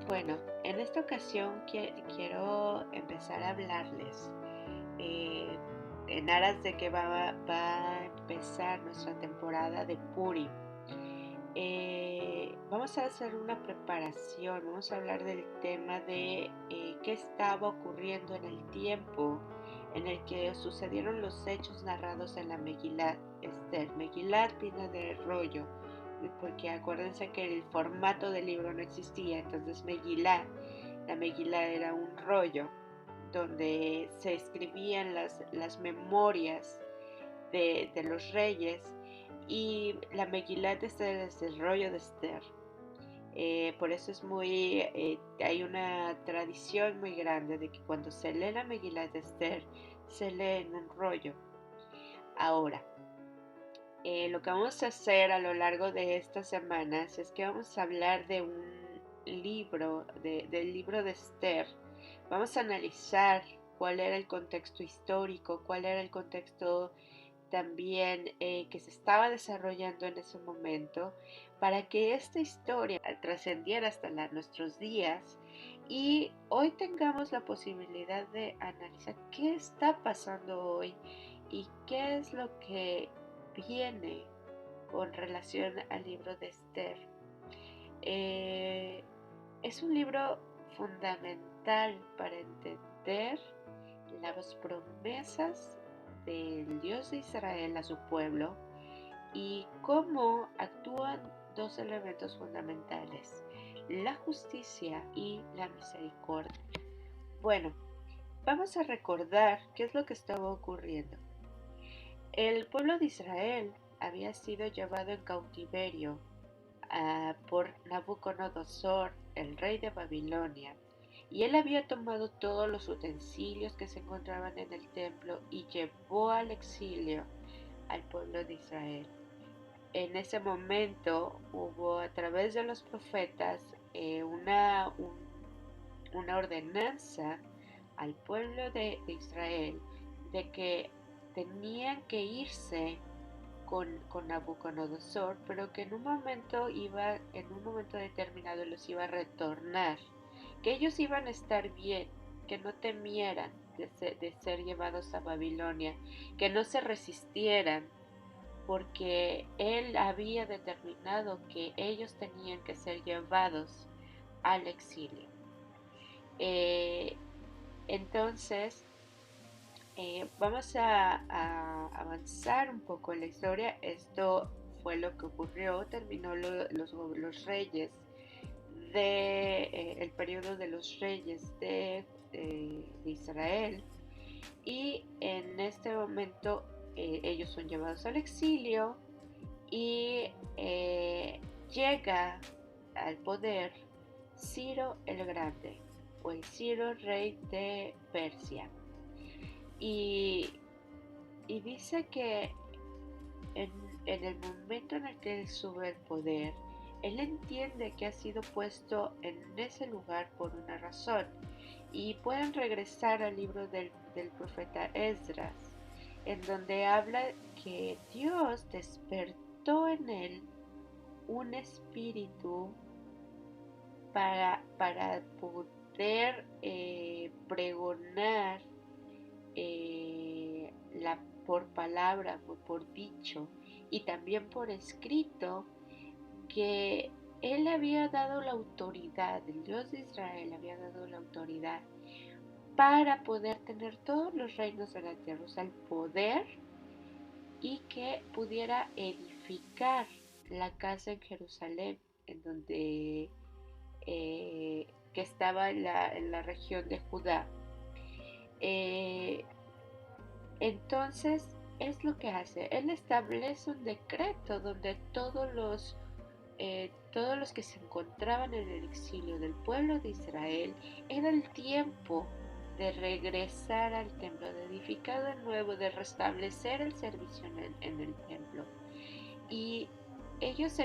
Bueno, en esta ocasión quiero empezar a hablarles eh, en aras de que va a empezar nuestra temporada de Purim. Vamos a hacer una preparación, vamos a hablar del tema de qué estaba ocurriendo en el tiempo en el que sucedieron los hechos narrados en la Megilat Esther. Megilat viene de rollo, porque acuérdense que el formato del libro no existía, entonces la Megilá era un rollo donde se escribían las memorias de los reyes, y la Megilat es el rollo de Esther. Por eso hay una tradición muy grande de que cuando se lee la Megilat de Esther, se lee en un rollo. Ahora, lo que vamos a hacer a lo largo de estas semanas es que vamos a hablar de un libro, del libro de Esther. Vamos a analizar cuál era el contexto histórico, cuál era el contexto también que se estaba desarrollando en ese momento, para que esta historia trascendiera hasta nuestros días y hoy tengamos la posibilidad de analizar qué está pasando hoy y qué es lo que viene con relación al libro de Esther. Es un libro fundamental para entender las promesas del Dios de Israel a su pueblo y cómo actúan dos elementos fundamentales: la justicia y la misericordia. Bueno, vamos a recordar qué es lo que estaba ocurriendo. El pueblo de Israel había sido llevado en cautiverio por Nabucodonosor, el rey de Babilonia, y él había tomado todos los utensilios que se encontraban en el templo y llevó al exilio al pueblo de Israel. En ese momento hubo a través de los profetas una ordenanza al pueblo de Israel de que tenían que irse con Nabucodonosor, pero que en un momento determinado los iba a retornar, que ellos iban a estar bien, que no temieran de ser llevados a Babilonia, que no se resistieran, porque él había determinado que ellos tenían que ser llevados al exilio. Eh, entonces, vamos a avanzar un poco en la historia. Esto fue lo que ocurrió, terminó los reyes el periodo de los reyes de Israel, y en este momento ellos son llevados al exilio y llega al poder Ciro el Grande, o el Ciro rey de Persia. Y, y dice que en, en el momento en el que él sube al poder, él entiende que ha sido puesto en ese lugar por una razón. Y pueden regresar al libro del profeta Esdras, en donde habla que Dios despertó en él un espíritu para poder pregonar por palabra, por dicho y también por escrito, que él había dado la autoridad, el Dios de Israel había dado la autoridad para poder tener todos los reinos de la tierra, o sea, el poder, y que pudiera edificar la casa en Jerusalén, en donde que estaba en la región de Judá. Entonces es lo que hace. Él establece un decreto donde todos los que se encontraban en el exilio del pueblo de Israel, era el tiempo de regresar al templo, de edificar de nuevo, de restablecer el servicio en el templo. Y ellos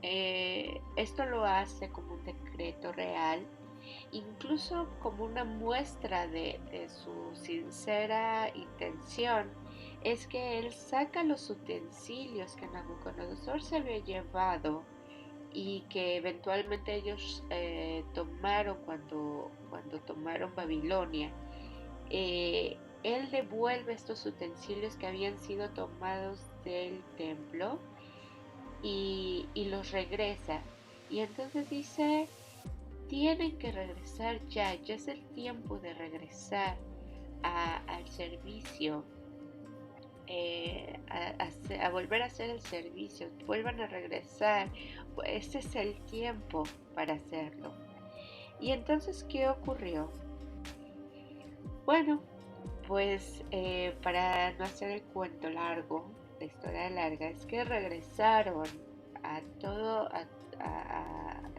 eh, esto lo hace como un decreto real, incluso como una muestra de su sincera intención. Es que él saca los utensilios que Nabucodonosor se había llevado y que eventualmente ellos tomaron cuando tomaron Babilonia. Él devuelve estos utensilios que habían sido tomados del templo y los regresa. Y entonces dice, tienen que regresar ya es el tiempo de regresar al servicio, a volver a hacer el servicio, vuelvan a regresar, este es el tiempo para hacerlo. Y entonces, ¿qué ocurrió? Bueno, pues para no hacer el cuento largo, la historia larga, es que regresaron a todo, a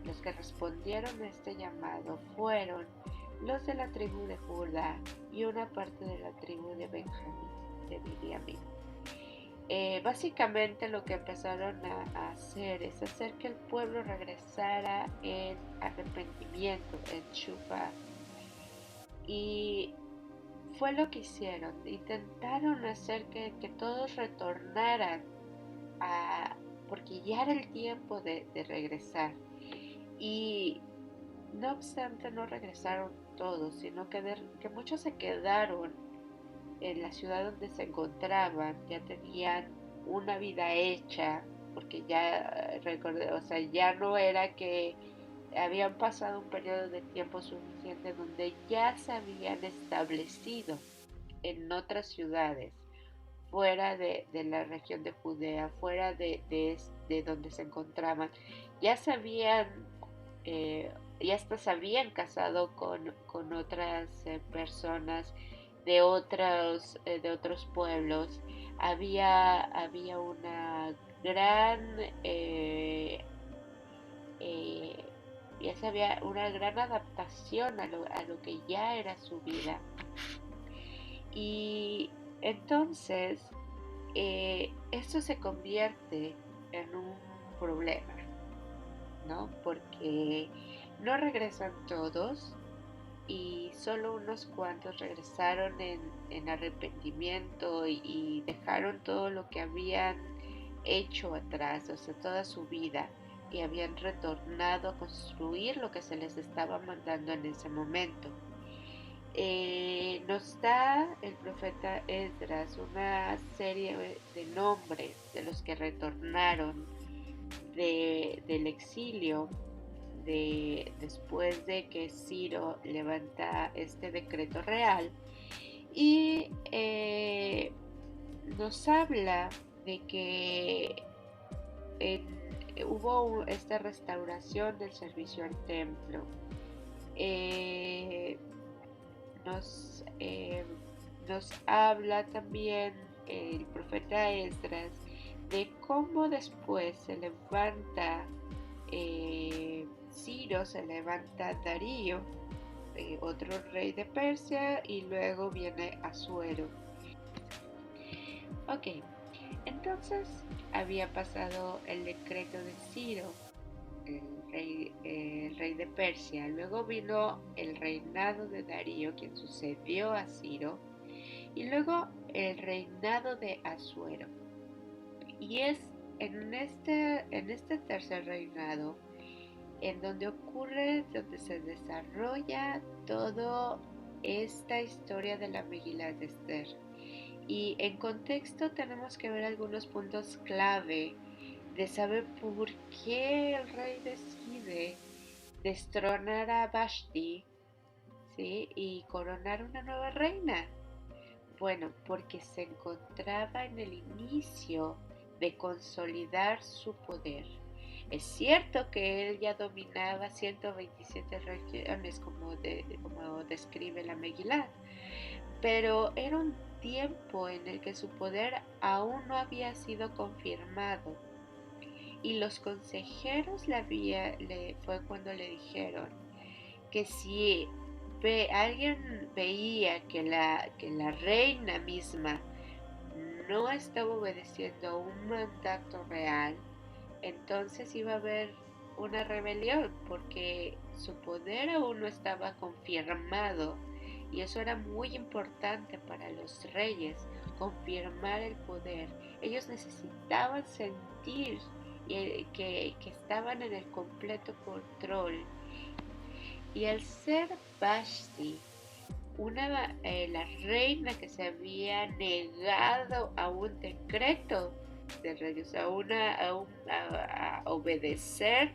los que respondieron a este llamado fueron los de la tribu de Judá y una parte de la tribu de Benjamín, de Benjamín. Básicamente lo que empezaron a hacer es hacer que el pueblo regresara en arrepentimiento, en Shuvah. Y fue lo que hicieron, intentaron hacer que todos retornaran porque ya era el tiempo de regresar. Y no obstante no regresaron todos, sino que muchos se quedaron en la ciudad donde se encontraban, ya tenían una vida hecha, porque ya o sea, ya no era que habían pasado un periodo de tiempo suficiente donde ya se habían establecido en otras ciudades, fuera de la región de Judea, fuera de donde se encontraban. Ya sabían, ya hasta se habían casado con otras personas de otros pueblos. Había una gran eh, ya sabía una gran adaptación a lo que ya era su vida. Y entonces esto se convierte en un problema, ¿no? Porque no regresan todos y solo unos cuantos regresaron en arrepentimiento y dejaron todo lo que habían hecho atrás, o sea, toda su vida, y habían retornado a construir lo que se les estaba mandando en ese momento. Nos da el profeta Esdras una serie de nombres de los que retornaron del exilio después de que Ciro levanta este decreto real y nos habla de que hubo esta restauración del servicio al templo. Nos, eh, nos habla también el profeta Esdras de cómo después se levanta Ciro, se levanta Darío, otro rey de Persia, y luego viene Asuero. Ok, entonces había pasado el decreto de Ciro, el rey de Persia. Luego vino el reinado de Darío, quien sucedió a Ciro, y luego el reinado de Asuero. Y es en este tercer reinado en donde donde se desarrolla toda esta historia de la Megilat de Esther. Y en contexto tenemos que ver algunos puntos clave de saber por qué el rey decide destronar a Vashti, ¿sí? Y coronar una nueva reina. Bueno, porque se encontraba en el inicio de consolidar su poder. Es cierto que él ya dominaba 127 regiones como describe la Megilat, pero era un tiempo en el que su poder aún no había sido confirmado. Y los consejeros fue cuando le dijeron que si alguien veía que la reina misma no estaba obedeciendo un mandato real, entonces iba a haber una rebelión porque su poder aún no estaba confirmado, y eso era muy importante para los reyes, confirmar el poder. Ellos necesitaban sentir que estaban en el completo control. Y al ser Vashti la reina que se había negado a un decreto del rey, o sea, a obedecer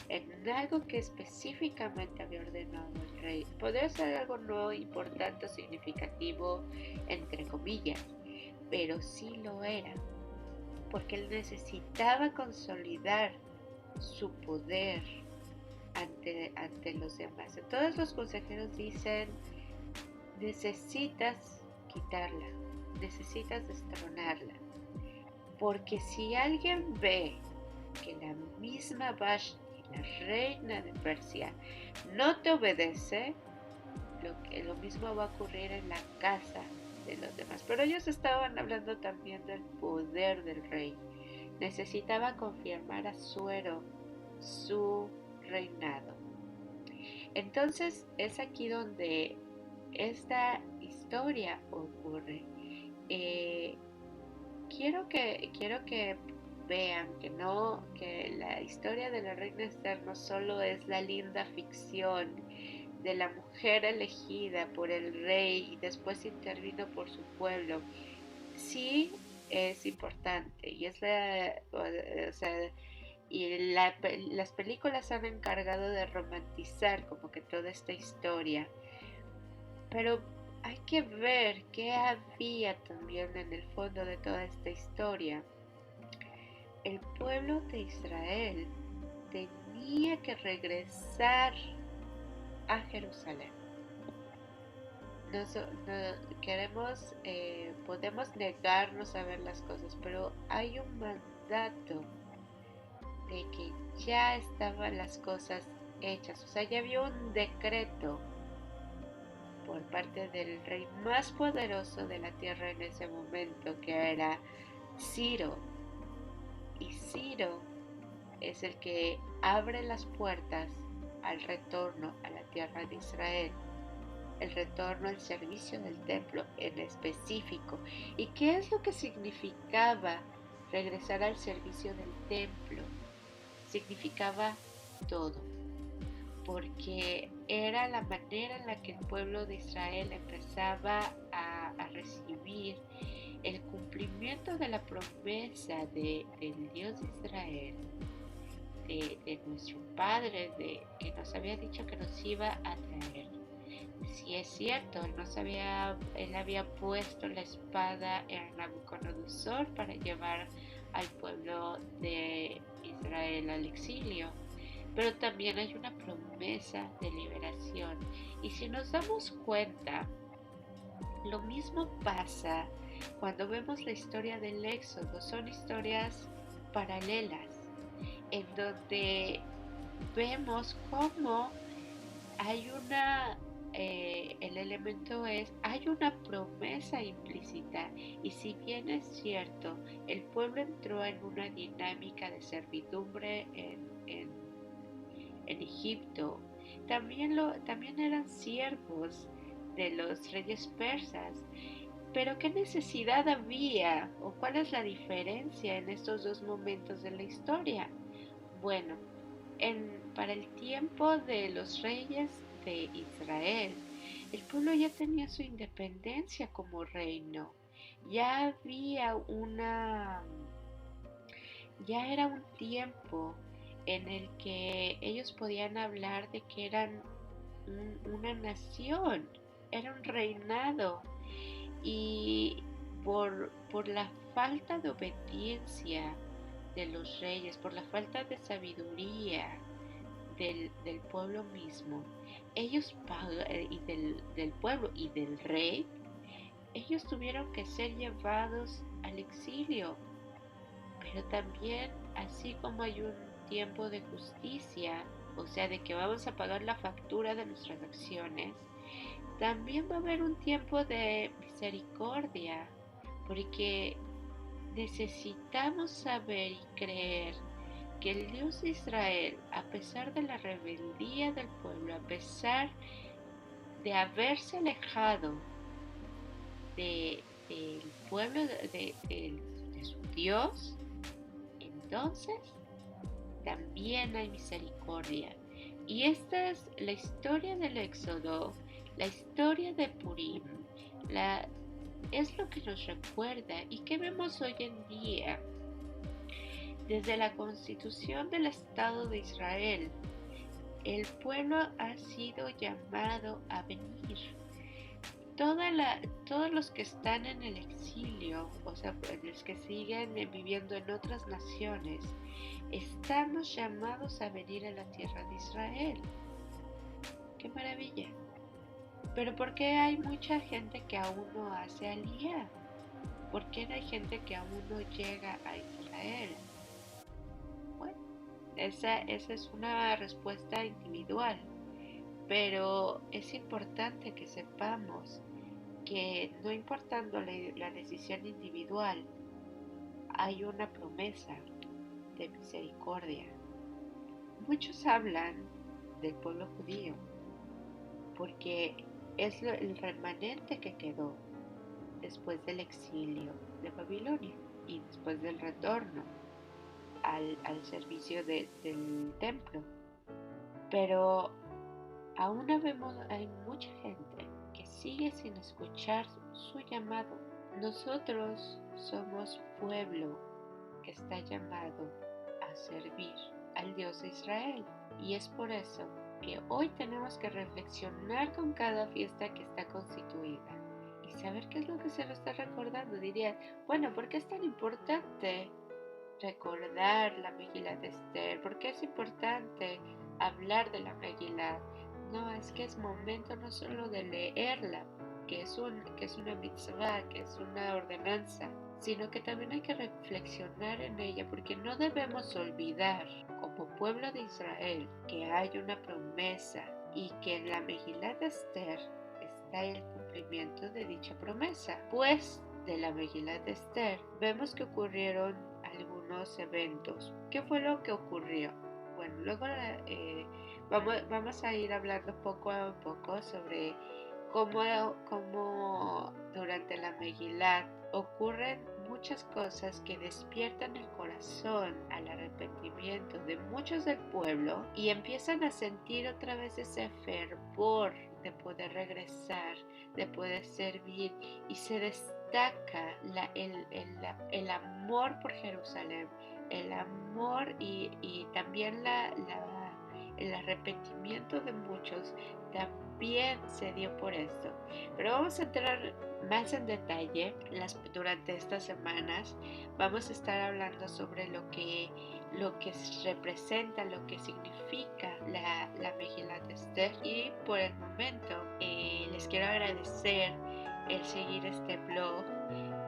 en algo que específicamente había ordenado el rey. Podría ser algo no importante o significativo, entre comillas, pero sí lo era, porque él necesitaba consolidar su poder ante los demás. Todos los consejeros dicen: necesitas quitarla, necesitas destronarla, porque si alguien ve que la misma Vashti, la reina de Persia, no te obedece, lo mismo va a ocurrir en la casa de los demás. Pero ellos estaban hablando también del poder del rey. Necesitaba confirmar a Suero su reinado. Entonces es aquí donde esta historia ocurre. Quiero que vean que la historia de la reina Esther no solo es la linda ficción de la mujer elegida por el rey y después intervino por su pueblo. Sí es importante y las películas han encargado de romantizar como que toda esta historia, pero hay que ver qué había también en el fondo de toda esta historia. El pueblo de Israel tenía que regresar a Jerusalén. Podemos negarnos a ver las cosas, pero hay un mandato de que ya estaban las cosas hechas. O sea, ya había un decreto por parte del rey más poderoso de la tierra en ese momento, que era Ciro. Y Ciro es el que abre las puertas al retorno a la tierra de Israel, el retorno al servicio del templo en específico. ¿Y qué es lo que significaba regresar al servicio del templo? Significaba todo, porque era la manera en la que el pueblo de Israel empezaba a recibir el cumplimiento de la promesa del Dios de Israel, de nuestro Padre, que nos había dicho que nos iba a traer. Si es cierto, él había puesto la espada en Nabucodonosor para llevar al pueblo de Israel al exilio, pero también hay una promesa de liberación. Y si nos damos cuenta, lo mismo pasa cuando vemos la historia del Éxodo. Son historias paralelas en donde vemos cómo hay el elemento hay una promesa implícita, y si bien es cierto, el pueblo entró en una dinámica de servidumbre en Egipto, también eran siervos de los reyes persas. Pero ¿qué necesidad había o cuál es la diferencia en estos dos momentos de la historia? Bueno, para el tiempo de los reyes de Israel, el pueblo ya tenía su independencia como reino. Ya había ya era un tiempo en el que ellos podían hablar de que eran una nación, era un reinado. Y por la falta de obediencia de los reyes, por la falta de sabiduría del pueblo mismo, y del pueblo y del rey, ellos tuvieron que ser llevados al exilio. Pero también, así como hay un tiempo de justicia, o sea, de que vamos a pagar la factura de nuestras acciones, también va a haber un tiempo de misericordia, porque necesitamos saber y creer que el Dios de Israel, a pesar de la rebeldía del pueblo, a pesar de haberse alejado del pueblo de su Dios, entonces también hay misericordia. Y esta es la historia del Éxodo, la historia de Purim, es lo que nos recuerda y que vemos hoy en día. Desde la constitución del Estado de Israel, el pueblo ha sido llamado a venir. Todos los que están en el exilio, o sea, los que siguen viviendo en otras naciones, estamos llamados a venir a la tierra de Israel. ¡Qué maravilla! Pero ¿por qué hay mucha gente que aún no hace aliyá? ¿Por qué hay gente que aún no llega a Israel? Bueno, esa es una respuesta individual, pero es importante que sepamos que no importando la decisión individual, hay una promesa de misericordia. Muchos hablan del pueblo judío porque es el remanente que quedó después del exilio de Babilonia y después del retorno al servicio del templo. Pero aún hay mucha gente que sigue sin escuchar su llamado. Nosotros somos pueblo que está llamado a servir al Dios de Israel. Y es por eso que hoy tenemos que reflexionar con cada fiesta que está constituida y saber qué es lo que se nos está recordando. Diría, bueno, ¿por qué es tan importante recordar la Megilá de Esther? ¿Por qué es importante hablar de la Megilá? No, es que es momento no solo de leerla, que es una mitzvah, que es una ordenanza, sino que también hay que reflexionar en ella, porque no debemos olvidar, como pueblo de Israel, que hay una promesa y que en la Megilá de Esther está el cumplimiento de dicha promesa. Pues de la Megilá de Esther vemos que ocurrieron algunos eventos. ¿Qué fue lo que ocurrió? Bueno, luego vamos a ir hablando poco a poco sobre cómo durante la Megilá ocurren muchas cosas que despiertan el corazón al arrepentimiento de muchos del pueblo y empiezan a sentir otra vez ese fervor de poder regresar, de poder servir, y se destaca el amor por Jerusalén, el amor y también el arrepentimiento de muchos también se dio por esto. Pero vamos a entrar más en detalle durante estas semanas. Vamos a estar hablando sobre lo que representa, lo que significa la Megilá de Esther. Y por el momento les quiero agradecer el seguir este blog,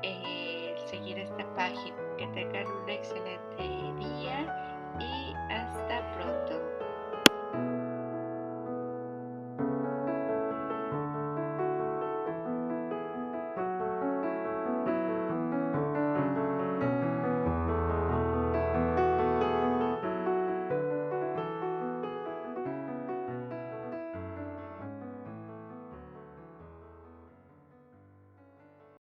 el seguir esta página. Que tengan un excelente día y hasta pronto.